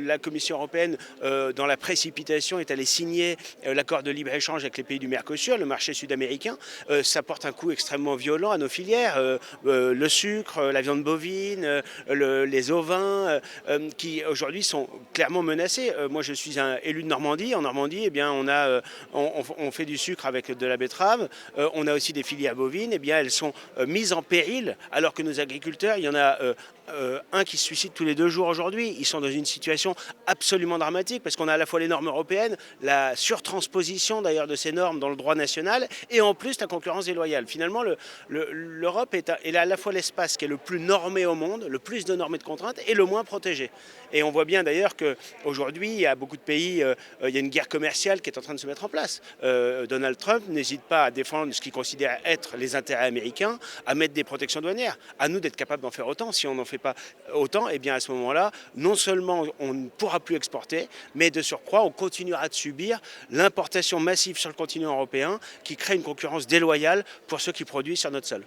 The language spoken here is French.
la Commission européenne, dans la précipitation, est allée signer l'accord de libre-échange avec les pays du Mercosur, le marché sud-américain. Ça porte un coup extrêmement violent à nos filières, le sucre, la viande bovine, les ovins, qui aujourd'hui sont clairement menacés. Moi, je suis un élu de Normandie. En Normandie, eh bien, on fait du sucre avec de la betterave. On a aussi des filières bovines. Eh bien, elles sont mises en péril, alors que nos agriculteurs, il y en a un qui se suicide tous les 2 jours aujourd'hui. Ils sont dans une situation absolument dramatique parce qu'on a à la fois les normes européennes, la surtransposition d'ailleurs de ces normes dans le droit national et en plus la concurrence déloyale. Finalement, l'Europe est à la fois l'espace qui est le plus normé au monde, le plus de normes et de contraintes et le moins protégé. Et on voit bien d'ailleurs qu'aujourd'hui, il y a beaucoup de pays, il y a une guerre commerciale qui est en train de se mettre en place. Donald Trump n'hésite pas à défendre ce qu'il considère être les intérêts américains, à mettre des protections douanières. À nous d'être capables d'en faire autant. Si on n'en fait pas autant, et bien à ce moment-là, non seulement on ne pourra plus exporter, mais de surcroît, on continuera de subir l'importation massive sur le continent européen qui crée une concurrence déloyale pour ceux qui produisent sur notre sol.